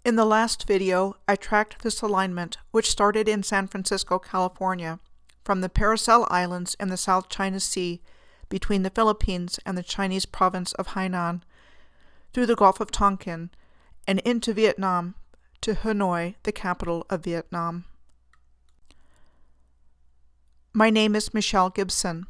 In the last video, I tracked this alignment, which started in San Francisco, California, from the Paracel Islands in the South China Sea between the Philippines and the Chinese Province of Hainan, through the Gulf of Tonkin, and into Viet Nam, to Hanoi, the capital of Viet Nam. My name is Michelle Gibson.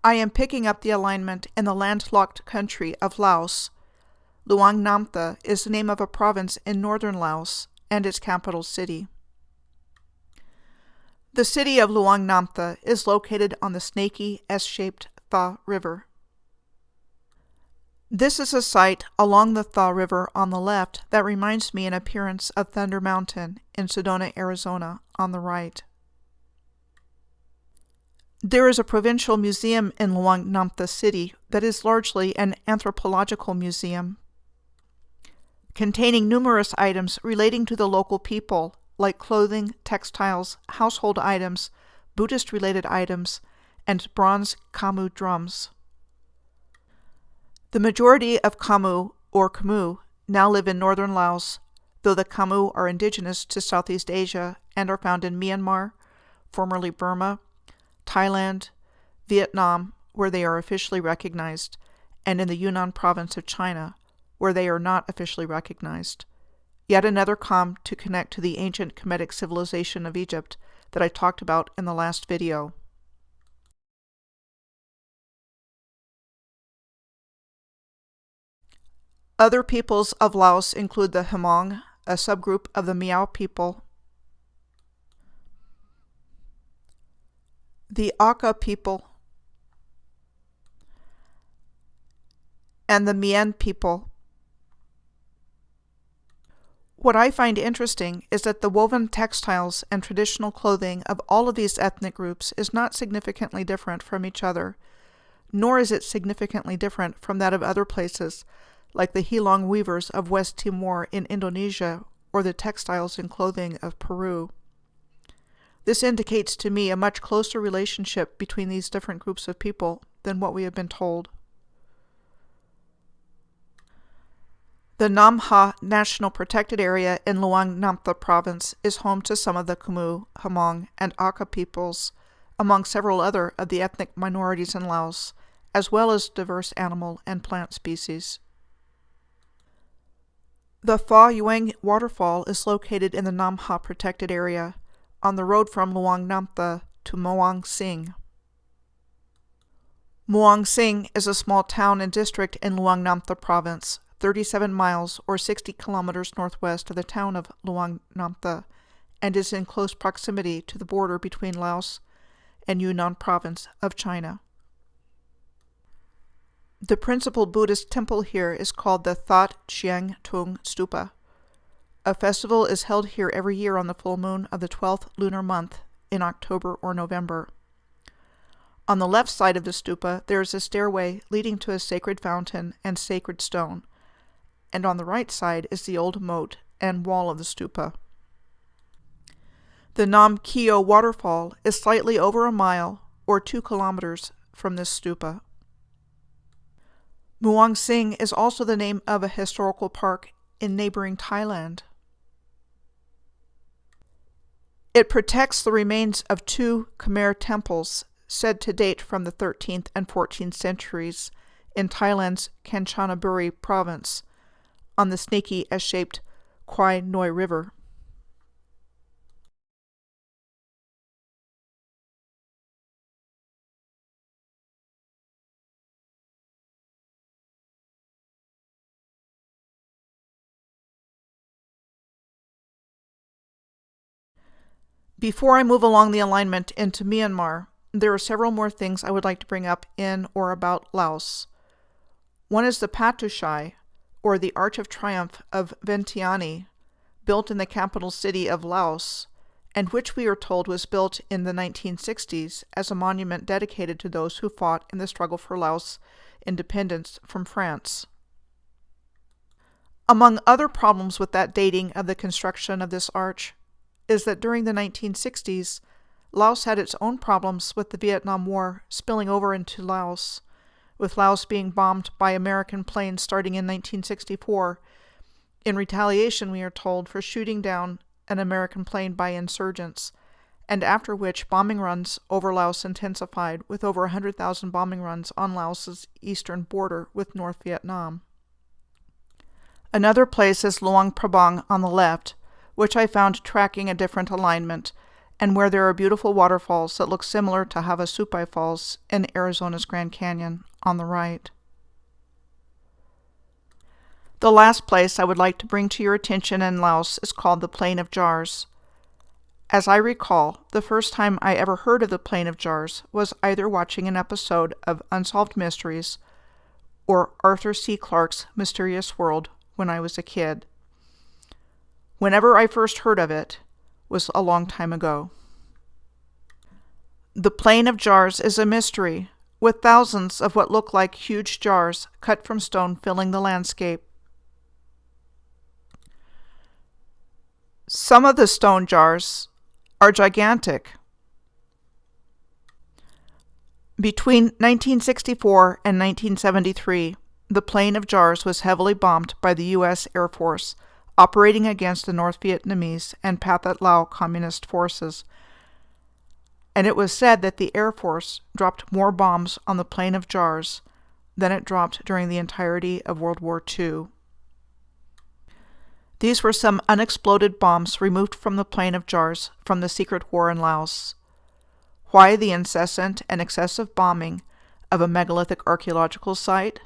I am picking up the alignment in the landlocked country of Laos. Luang Namtha is the name of a province in northern Laos and its capital city. The city of Luang Namtha is located on the snaky S-shaped Tha River. This is a site along the Tha River on the left that reminds me in appearance of Thunder Mountain in Sedona, Arizona, on the right. There is a provincial museum in Luang Namtha City that is largely an anthropological museum, containing numerous items relating to the local people, like clothing, textiles, household items, Buddhist-related items, and bronze Khmu drums. The majority of Khmu, or Khmu, now live in northern Laos, though the Khmu are indigenous to Southeast Asia and are found in Myanmar, formerly Burma, Thailand, Viet Nam, where they are officially recognized, and in the Yunnan province of China, where they are not officially recognized. Yet another Kham to connect to the ancient Kemetic civilization of Egypt that I talked about in the last video. Other peoples of Laos include the Hmong, a subgroup of the Miao people, the Aka people, and the Mien people. What I find interesting is that the woven textiles and traditional clothing of all of these ethnic groups is not significantly different from each other, nor is it significantly different from that of other places, like the Hilong weavers of West Timor in Indonesia or the textiles and clothing of Peru. This indicates to me a much closer relationship between these different groups of people than what we have been told. The Namtha National Protected Area in Luang Namtha Province is home to some of the Khmu, Hmong, and Aka peoples, among several other of the ethnic minorities in Laos, as well as diverse animal and plant species. The Pha Yuang waterfall is located in the Namtha Protected Area, on the road from Luang Namtha to Muang Sing. Muang Sing is a small town and district in Luang Namtha Province, 37 miles or 60 kilometers northwest of the town of Luang Namtha, and is in close proximity to the border between Laos and Yunnan Province of China. The principal Buddhist temple here is called the That Chiang Tung Stupa. A festival is held here every year on the full moon of the 12th lunar month in October or November. On the left side of the stupa, there is a stairway leading to a sacred fountain and sacred stone, and on the right side is the old moat and wall of the stupa. The Nam Kyo waterfall is slightly over a mile, or 2 kilometers, from this stupa. Muang Sing is also the name of a historical park in neighboring Thailand. It protects the remains of 2 Khmer temples said to date from the 13th and 14th centuries in Thailand's Kanchanaburi province, on the snaky S-shaped Kwai Noi River. Before I move along the alignment into Myanmar, there are several more things I would like to bring up in or about Laos. One is the Patushai, or the Arch of Triumph of Vientiane, built in the capital city of Laos, and which we are told was built in the 1960s as a monument dedicated to those who fought in the struggle for Laos independence from France. Among other problems with that dating of the construction of this arch is that during the 1960s, Laos had its own problems with the Vietnam War spilling over into Laos, with Laos being bombed by American planes starting in 1964, in retaliation, we are told, for shooting down an American plane by insurgents, and after which bombing runs over Laos intensified, with over 100,000 bombing runs on Laos's eastern border with North Vietnam. Another place is Luang Prabang on the left, which I found tracking a different alignment, and where there are beautiful waterfalls that look similar to Havasupai Falls in Arizona's Grand Canyon on the right. The last place I would like to bring to your attention in Laos is called the Plain of Jars. As I recall, the first time I ever heard of the Plain of Jars was either watching an episode of Unsolved Mysteries or Arthur C. Clarke's Mysterious World when I was a kid. Whenever I first heard of it was a long time ago. The Plain of Jars is a mystery, with thousands of what look like huge jars cut from stone filling the landscape. Some of the stone jars are gigantic. Between 1964 and 1973, the Plain of Jars was heavily bombed by the U.S. Air Force, operating against the North Vietnamese and Pathet Lao communist forces. And it was said that the Air Force dropped more bombs on the Plain of Jars than it dropped during the entirety of World War II. These were some unexploded bombs removed from the Plain of Jars from the secret war in Laos. Why the incessant and excessive bombing of a megalithic archaeological site?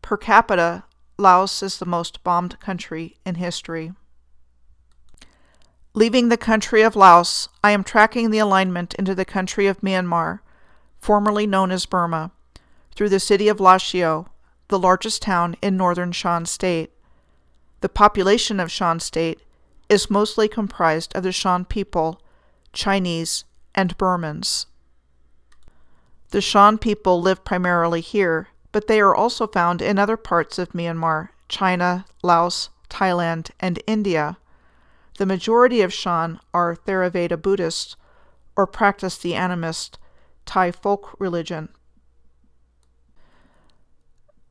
Per capita, Laos is the most bombed country in history. Leaving the country of Laos, I am tracking the alignment into the country of Myanmar, formerly known as Burma, through the city of Lashio, the largest town in northern Shan State. The population of Shan State is mostly comprised of the Shan people, Chinese, and Burmans. The Shan people live primarily here, but they are also found in other parts of Myanmar, China, Laos, Thailand, and India. The majority of Shan are Theravada Buddhists, or practice the animist Thai folk religion.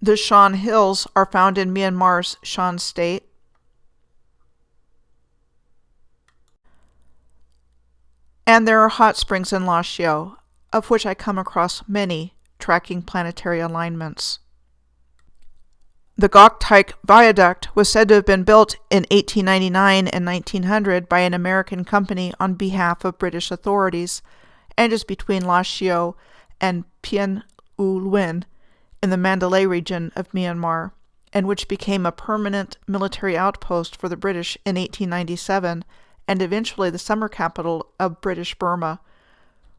The Shan Hills are found in Myanmar's Shan State. And there are hot springs in Lashio, of which I come across many, tracking planetary alignments. The Gawked Viaduct was said to have been built in 1899 and 1900 by an American company on behalf of British authorities, and is between Lashio and Pien U Luin in the Mandalay region of Myanmar, and which became a permanent military outpost for the British in 1897, and eventually the summer capital of British Burma,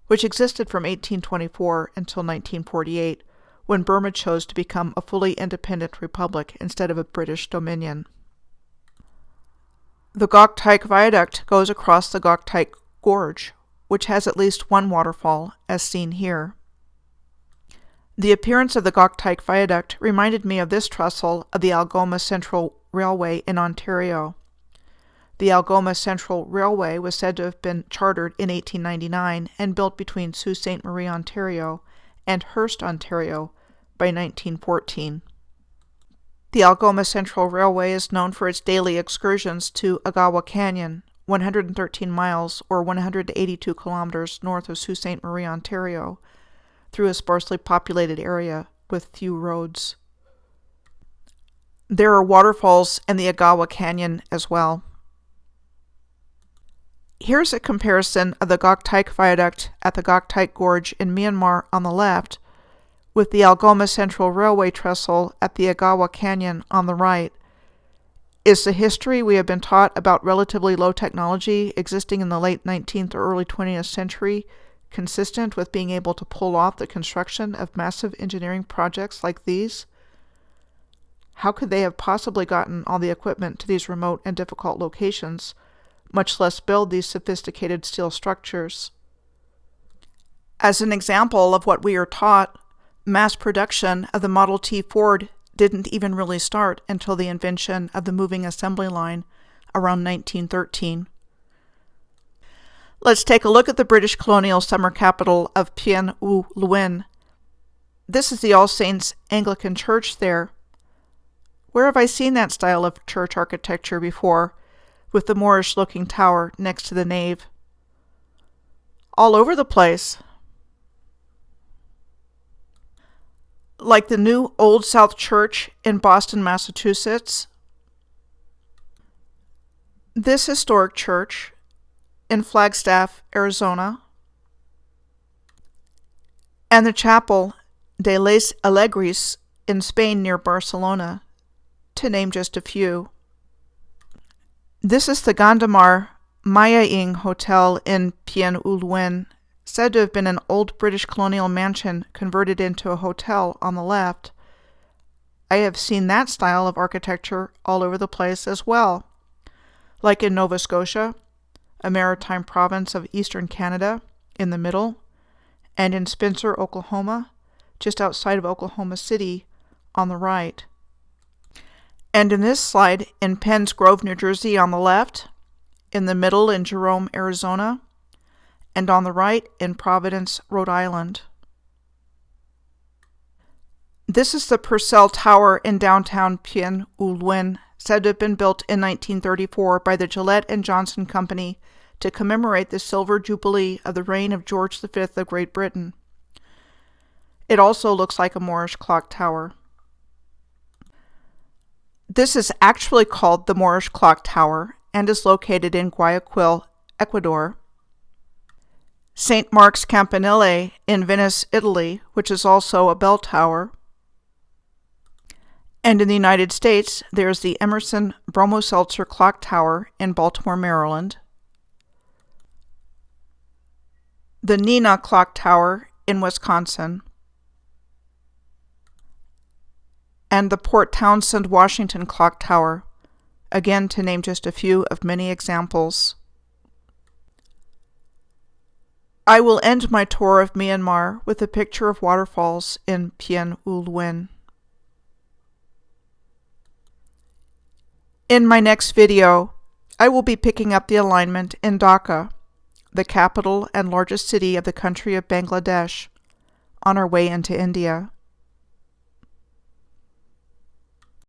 which existed from 1824 until 1948, when Burma chose to become a fully independent republic instead of a British dominion. The Gawked Viaduct goes across the Gawked Gorge, which has at least one waterfall, as seen here. The appearance of the Gawked Viaduct reminded me of this trestle of the Algoma Central Railway in Ontario. The Algoma Central Railway was said to have been chartered in 1899 and built between Sault Ste. Marie, Ontario, and Hearst, Ontario, by 1914. The Algoma Central Railway is known for its daily excursions to Agawa Canyon, 113 miles or 182 kilometers north of Sault Ste. Marie, Ontario, through a sparsely populated area with few roads. There are waterfalls in the Agawa Canyon as well. Here's a comparison of the Gawked Viaduct at the Gawked Gorge in Myanmar on the left, with the Algoma Central Railway trestle at the Agawa Canyon on the right. Is the history we have been taught about relatively low technology existing in the late 19th or early 20th century consistent with being able to pull off the construction of massive engineering projects like these? How could they have possibly gotten all the equipment to these remote and difficult locations, much less build these sophisticated steel structures? As an example of what we are taught, mass production of the Model T Ford didn't even really start until the invention of the moving assembly line around 1913. Let's take a look at the British colonial summer capital of Pien U Luin. This is the All Saints Anglican Church there. Where have I seen that style of church architecture before, with the Moorish-looking tower next to the nave? All over the place. Like the new Old South Church in Boston, Massachusetts. This historic church in Flagstaff, Arizona. And the chapel de les Alegres in Spain near Barcelona, to name just a few. This is the Ganda Mayaing Hotel in Pien Uluen, said to have been an old British colonial mansion converted into a hotel on the left. I have seen that style of architecture all over the place as well, like in Nova Scotia, a maritime province of eastern Canada, in the middle, and in Spencer, Oklahoma, just outside of Oklahoma City, on the right. And in this slide, in Penns Grove, New Jersey, on the left, in the middle in Jerome, Arizona, and on the right in Providence, Rhode Island. This is the Paracel Tower in downtown Pien Uluen, said to have been built in 1934 by the Gillette and Johnson Company to commemorate the silver jubilee of the reign of George V of Great Britain. It also looks like a Moorish clock tower. This is actually called the Moorish Clock Tower and is located in Guayaquil, Ecuador. St. Mark's Campanile in Venice, Italy, which is also a bell tower. And in the United States, there's the Emerson Bromo-Seltzer Clock Tower in Baltimore, Maryland. The Neenah Clock Tower in Wisconsin. And the Port Townsend, Washington Clock Tower, again to name just a few of many examples. I will end my tour of Myanmar with a picture of waterfalls in Pien Uluen. In my next video, I will be picking up the alignment in Dhaka, the capital and largest city of the country of Bangladesh, on our way into India.